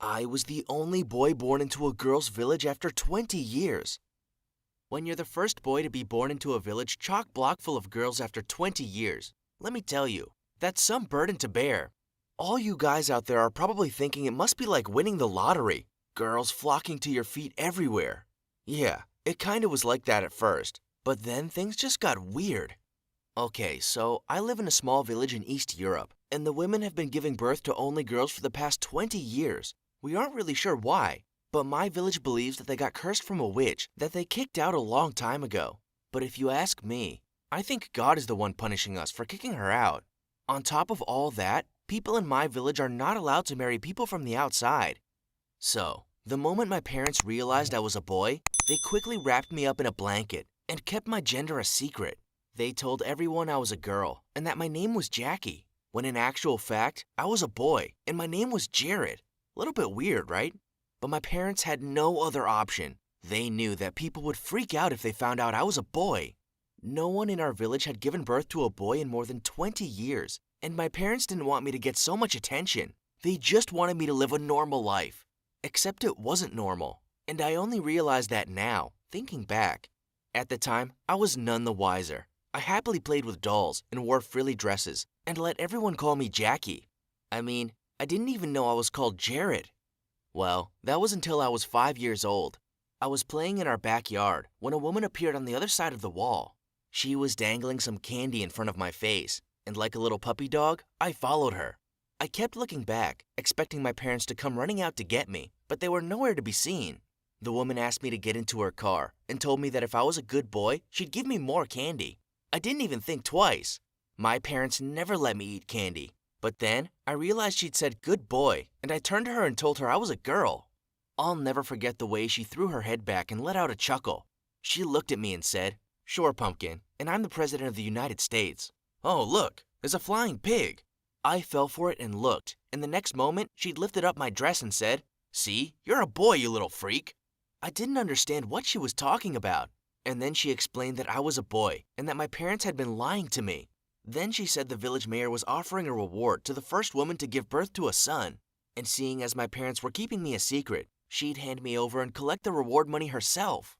I was the only boy born into a girl's village after 20 years. When you're the first boy to be born into a village chock-block full of girls after 20 years, let me tell you, that's some burden to bear. All you guys out there are probably thinking it must be like winning the lottery, girls flocking to your feet everywhere. Yeah, it kinda was like that at first, but then things just got weird. Okay, so I live in a small village in East Europe, and the women have been giving birth to only girls for the past 20 years. We aren't really sure why, but my village believes that they got cursed from a witch that they kicked out a long time ago. But if you ask me, I think God is the one punishing us for kicking her out. On top of all that, people in my village are not allowed to marry people from the outside. So, the moment my parents realized I was a boy, they quickly wrapped me up in a blanket and kept my gender a secret. They told everyone I was a girl and that my name was Jackie, when in actual fact, I was a boy and my name was Jared. A little bit weird, right? But my parents had no other option. They knew that people would freak out if they found out I was a boy. No one in our village had given birth to a boy in more than 20 years, and my parents didn't want me to get so much attention. They just wanted me to live a normal life. Except it wasn't normal, and I only realized that now, thinking back. At the time, I was none the wiser. I happily played with dolls and wore frilly dresses and let everyone call me Jackie. I mean, I didn't even know I was called Jared. Well, that was until I was 5 years old. I was playing in our backyard when a woman appeared on the other side of the wall. She was dangling some candy in front of my face, and like a little puppy dog, I followed her. I kept looking back, expecting my parents to come running out to get me, but they were nowhere to be seen. The woman asked me to get into her car and told me that if I was a good boy, she'd give me more candy. I didn't even think twice. My parents never let me eat candy. But then, I realized she'd said good boy, and I turned to her and told her I was a girl. I'll never forget the way she threw her head back and let out a chuckle. She looked at me and said, "Sure, Pumpkin, and I'm the President of the United States." Oh, look, there's a flying pig. I fell for it and looked, and the next moment, she'd lifted up my dress and said, "See, you're a boy, you little freak." I didn't understand what she was talking about, and then she explained that I was a boy and that my parents had been lying to me. Then she said the village mayor was offering a reward to the first woman to give birth to a son, and seeing as my parents were keeping me a secret, she'd hand me over and collect the reward money herself.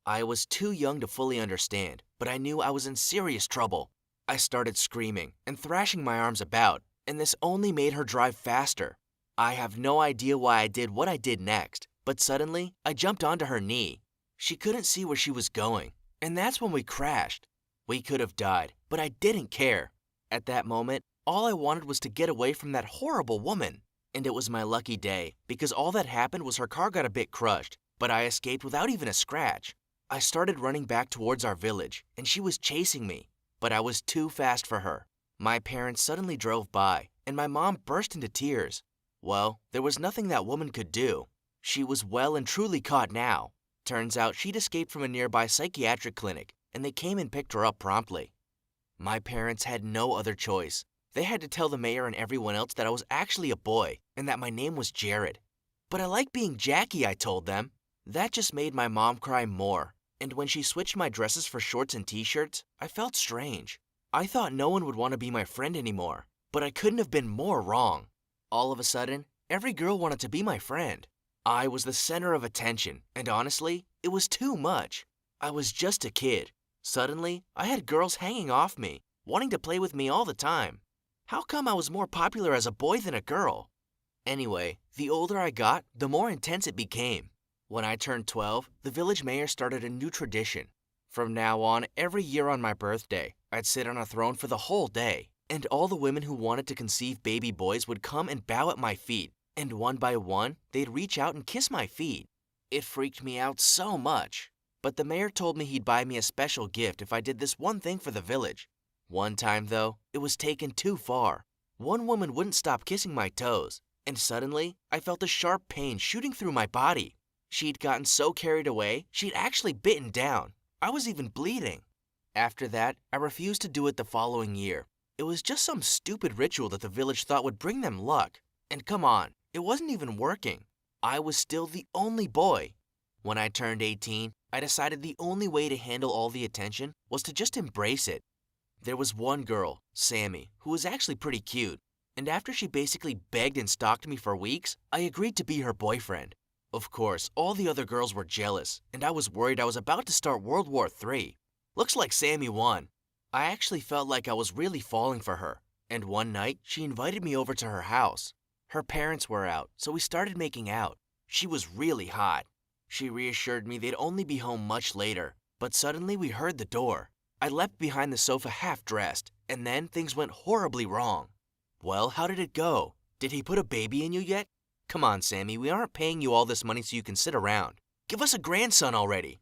I was too young to fully understand, but I knew I was in serious trouble. I started screaming and thrashing my arms about, and this only made her drive faster. I have no idea why I did what I did next, but suddenly I jumped onto her knee. She couldn't see where she was going, and that's when we crashed. We could have died, but I didn't care. At that moment, all I wanted was to get away from that horrible woman. And it was my lucky day, because all that happened was her car got a bit crushed, but I escaped without even a scratch. I started running back towards our village, and she was chasing me, but I was too fast for her. My parents suddenly drove by, and my mom burst into tears. Well, there was nothing that woman could do. She was well and truly caught now. Turns out she'd escaped from a nearby psychiatric clinic, and they came and picked her up promptly. My parents had no other choice. They had to tell the mayor and everyone else that I was actually a boy and that my name was Jared. But I like being Jackie, I told them. That just made my mom cry more, and when she switched my dresses for shorts and t-shirts, I felt strange. I thought no one would want to be my friend anymore, but I couldn't have been more wrong. All of a sudden, every girl wanted to be my friend. I was the center of attention, and honestly, it was too much. I was just a kid. Suddenly, I had girls hanging off me, wanting to play with me all the time. How come I was more popular as a boy than a girl? Anyway, the older I got, the more intense it became. When I turned 12, the village mayor started a new tradition. From now on, every year on my birthday, I'd sit on a throne for the whole day, and all the women who wanted to conceive baby boys would come and bow at my feet, and one by one, they'd reach out and kiss my feet. It freaked me out so much. But the mayor told me he'd buy me a special gift if I did this one thing for the village. One time, though, it was taken too far. One woman wouldn't stop kissing my toes, and suddenly, I felt a sharp pain shooting through my body. She'd gotten so carried away, she'd actually bitten down. I was even bleeding. After that, I refused to do it the following year. It was just some stupid ritual that the village thought would bring them luck. And come on, it wasn't even working. I was still the only boy. When I turned 18, I decided the only way to handle all the attention was to just embrace it. There was one girl, Sammy, who was actually pretty cute, And after she basically begged and stalked me for weeks, I agreed to be her boyfriend. Of course, all the other girls were jealous, and I was worried I was about to start World War III. Looks like Sammy won. I actually felt like I was really falling for her, and one night she invited me over to her house. Her parents were out, so we started making out. She was really hot. She reassured me they'd only be home much later, but suddenly we heard the door. I leapt behind the sofa half-dressed, and then things went horribly wrong. Well, how did it go? Did he put a baby in you yet? Come on, Sammy, we aren't paying you all this money so you can sit around. Give us a grandson already.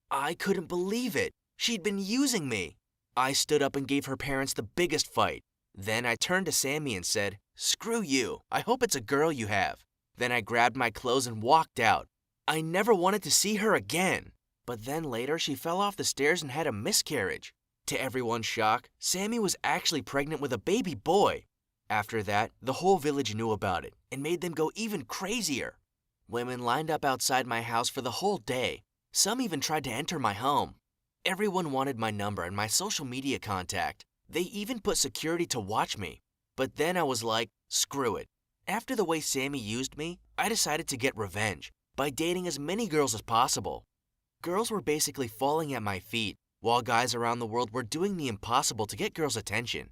I couldn't believe it. She'd been using me. I stood up and gave her parents the biggest fight. Then I turned to Sammy and said, "Screw you. I hope it's a girl you have." Then I grabbed my clothes and walked out. I never wanted to see her again. But then later she fell off the stairs and had a miscarriage. To everyone's shock, Sammy was actually pregnant with a baby boy. After that, the whole village knew about it and made them go even crazier. Women lined up outside my house for the whole day. Some even tried to enter my home. Everyone wanted my number and my social media contact. They even put security to watch me. But then I was like, screw it. After the way Sammy used me, I decided to get revenge by dating as many girls as possible. Girls were basically falling at my feet, while guys around the world were doing the impossible to get girls' attention.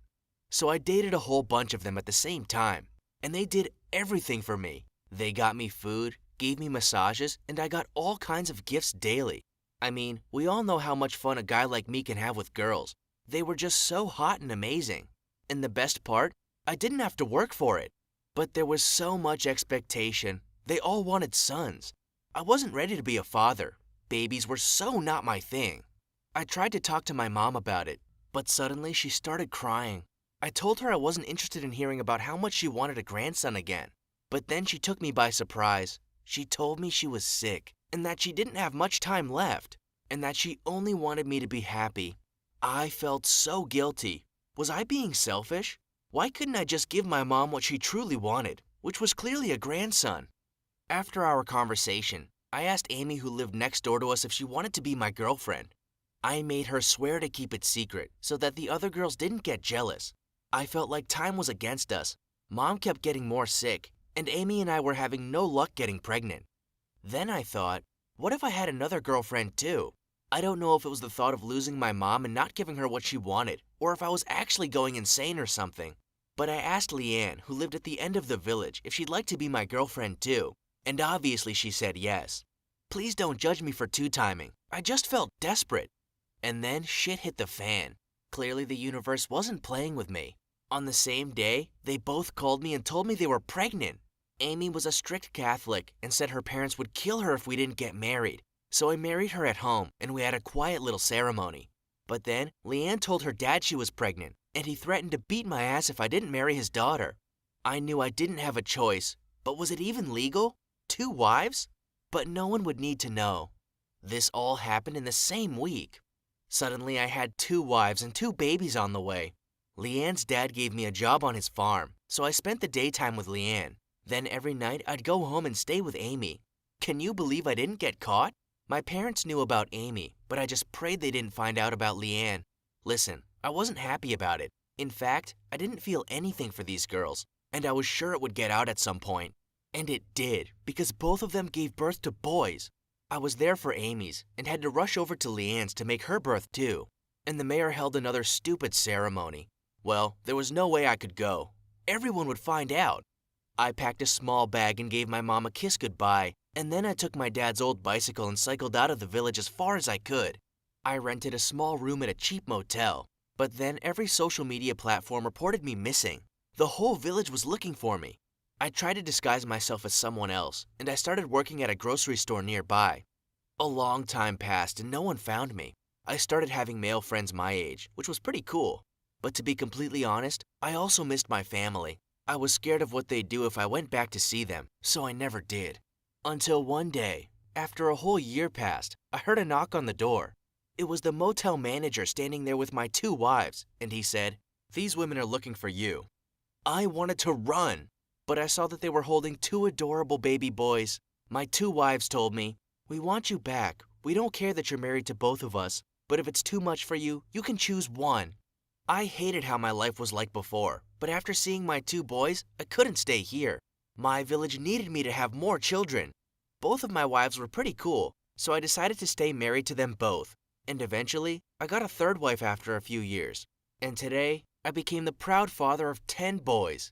So I dated a whole bunch of them at the same time, and they did everything for me. They got me food, gave me massages, and I got all kinds of gifts daily. I mean, we all know how much fun a guy like me can have with girls. They were just so hot and amazing. And the best part, I didn't have to work for it. But there was so much expectation. They all wanted sons. I wasn't ready to be a father. Babies were so not my thing. I tried to talk to my mom about it, but suddenly she started crying. I told her I wasn't interested in hearing about how much she wanted a grandson again. But then she took me by surprise. She told me she was sick, and that she didn't have much time left, and that she only wanted me to be happy. I felt so guilty. Was I being selfish? Why couldn't I just give my mom what she truly wanted, which was clearly a grandson? After our conversation, I asked Amy, who lived next door to us, if she wanted to be my girlfriend. I made her swear to keep it secret so that the other girls didn't get jealous. I felt like time was against us. Mom kept getting more sick, and Amy and I were having no luck getting pregnant. Then I thought, what if I had another girlfriend too? I don't know if it was the thought of losing my mom and not giving her what she wanted, or if I was actually going insane or something. But I asked Leanne, who lived at the end of the village, if she'd like to be my girlfriend too, and obviously she said yes. Please don't judge me for two-timing. I just felt desperate. And then shit hit the fan. Clearly the universe wasn't playing with me. On the same day, they both called me and told me they were pregnant. Amy was a strict Catholic and said her parents would kill her if we didn't get married. So I married her at home, and we had a quiet little ceremony. But then, Leanne told her dad she was pregnant, and he threatened to beat my ass if I didn't marry his daughter. I knew I didn't have a choice, but was it even legal? 2 wives? But no one would need to know. This all happened in the same week. Suddenly, I had 2 wives and 2 babies on the way. Leanne's dad gave me a job on his farm, so I spent the daytime with Leanne. Then every night, I'd go home and stay with Amy. Can you believe I didn't get caught? My parents knew about Amy, but I just prayed they didn't find out about Leanne. Listen, I wasn't happy about it. In fact, I didn't feel anything for these girls, and I was sure it would get out at some point. And it did, because both of them gave birth to boys. I was there for Amy's and had to rush over to Leanne's to make her birth too. And the mayor held another stupid ceremony. Well, there was no way I could go. Everyone would find out. I packed a small bag and gave my mom a kiss goodbye, and then I took my dad's old bicycle and cycled out of the village as far as I could. I rented a small room at a cheap motel, but then every social media platform reported me missing. The whole village was looking for me. I tried to disguise myself as someone else, and I started working at a grocery store nearby. A long time passed and no one found me. I started having male friends my age, which was pretty cool. But to be completely honest, I also missed my family. I was scared of what they'd do if I went back to see them, so I never did. Until one day, after a whole year passed, I heard a knock on the door. It was the motel manager standing there with my 2 wives, and he said, "These women are looking for you." I wanted to run, but I saw that they were holding 2 adorable baby boys. My 2 wives told me, "We want you back. We don't care that you're married to both of us, but if it's too much for you, you can choose one." I hated how my life was like before, But after seeing my 2 boys, I couldn't stay here. My village needed me to have more children. Both of my wives were pretty cool, so I decided to stay married to them both. And eventually, I got a third wife after a few years. And today, I became the proud father of 10 boys.